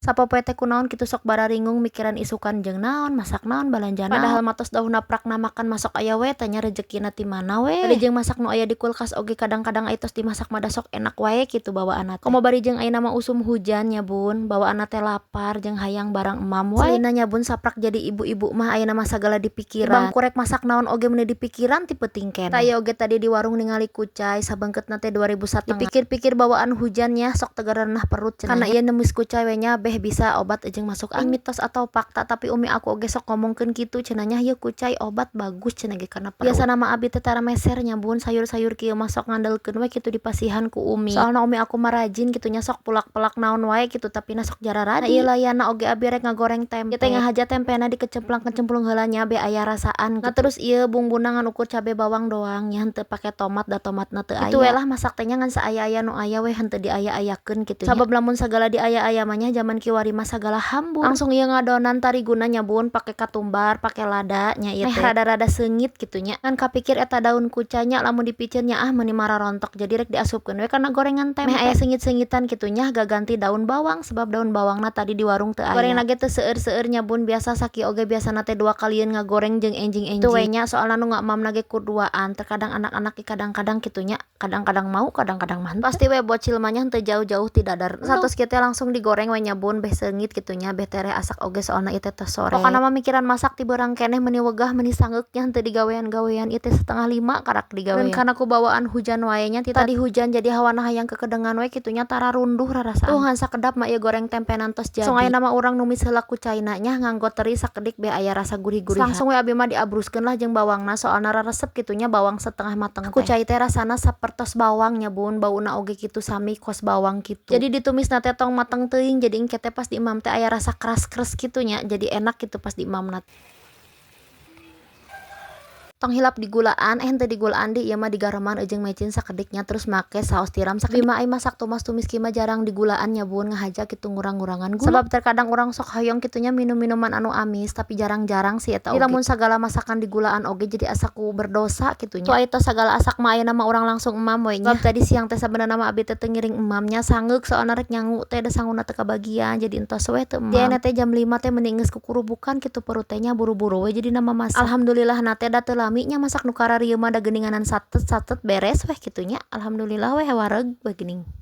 Sapopoe teh kunaon kitu sok bararingung mikiran isukan jeung naon, masak naon, balanja naon. Padahal matos daunna prakna makan masok aya we tanya rezekina ti mana we. Bari jeung masak nu aya di kulkas oge kadang-kadang aya tos dimasak mah da sok enak wae kitu bawaanna teh. Komo bari jeung ayeuna mah usum hujan nya bun, bawaanna teh lapar jeung hayang barang emam wae. Salina nya bun saprak jadi ibu-ibu mah ayeuna mah sagala dipikiran. Bangku rek masak naon oge mun dipikiran ti peuting keneh. Ta ieu oge tadi di warung ningali kucai sabeungkeutna teh 2.500. Dipikir-pikir bawaan hujannya sok teu garenah perut cenah. Karena ieu neumis kucai we nya bisa obat jeung masuk angin. Mitos atau fakta tapi umi aku oge sok ngomongkeun kitu cenah nya ieu kucai obat bagus cenah ge kana perut. Biasana mah abi teh tara meser nya bun sayur-sayur kieu mah sok ngandelkeun we kitu dipasihan ku umi. Soalna umi aku mah rajin kitu nya sok pulak-pelak naon wae kitu tapi na sok jararadi. Nah ieu layana oge abi rek ngagoreng tempe. Ieu teh ngahaja tempena dikecemplang-kecemplung heula nya be aya rasaan. Nah terus ieu bumbuna ngan ukur cabe bawang doang nya henteu pake tomat da tomatna teu aya. Kitu we lah masak teh nya ngan saaya-aya nu aya we henteu diaya-ayakeun kitu nya. Sabab lamun sagala diaya-aya mah nya zaman kiwari mah sagala hambur. Langsung ieu ngadonan tariguna nya bun pake katumbar, pake lada nya ieu teh rada-rada seungit kitu nya. Ngan kapikir eta daun kucai nya lamun dipiceur nya meuni mararontok jadi rek diasupkeun we kana gorengan tempe. Meh aya seungit-seungitan kitu nya gaganti daun bawang sebab daun bawangna tadi di warung teu aya. Gorengna ge teu seueur-seueur nya bun biasa saki oge biasana teh 2 kalieun ngagoreng jeung enjing-enjing. Teu we nya soalna nu ngamamna ge kuduaan terkadang anak-anak ge kadang-kadang kitu nya kadang-kadang mau kadang-kadang mah pasti we bocil mah nya henteu jauh-jauh ti dadar. Satos kieu teh langsung digoreng we nya bun beh seungit kitu nya beh tere asak oge soalna ieu teh tos sore. Pokona mah mikiran masak ti beurang keneh meuni wegah meuni sangeuk nya henteu digawean-gawean ieu teh 4:30 karak digawean. Kana ku bawaan hujan wae nya ti tadi hujan jadi hawana hayang kekedengan we kitu nya tara runduh rarasaan. Tuh ngan sakedap mah ieu goreng tempenan tos jadi. Song ayeuna mah urang numis heula kucaina nya nganggo teri sakedik beh aya rasa gurih-gurihan. Langsung we abi mah diabruskeun lah jeung bawangna soalna raresep kitu nya bawang setengah mateng teh. Kucai teh rasana sapertos bawang nya bun bauna oge kitu sami kos bawang kitu. Jadi ditumisna teh tong mateng teuing jadi engke teh pas diimam teh aya rasa keras-keras kitu nya jadi enak gitu pas diimamna. Tong hilap digulaan henteu digulaan di ieu mah digareman jeung mecin sakediknya terus make saos tiram sakedik mah ai masak tumas-tumis kieu mah jarang digulaan nya bun ngahaja kitu ngurang-ngurangan gula. Sebab terkadang urang sok hoyong kitu nya minum-minuman anu amis tapi jarang-jarang sih eta oge. Lamun sagala masakan digulaan oge jadi asa ku berdosa kitu nya. Tu eta sagala asak mah ayeuna mah urang langsung emam we nya. Sebab tadi siang teh sabenerna mah abi teh teu ngiring emamnya sangeuk soalna rek nyangu teh da sanguna teu kabagian jadi entos we teu emam. Di ayeuna teh jam 5 teh mending geus kukurubukan kitu perut teh nya buru-buru we jadi nama masak. Alhamdulillah na teh da teu lami nya masak nu kararieu mah da geuninganan satet beres weh kitu nya. Alhamdulillah weh wareg we geuning.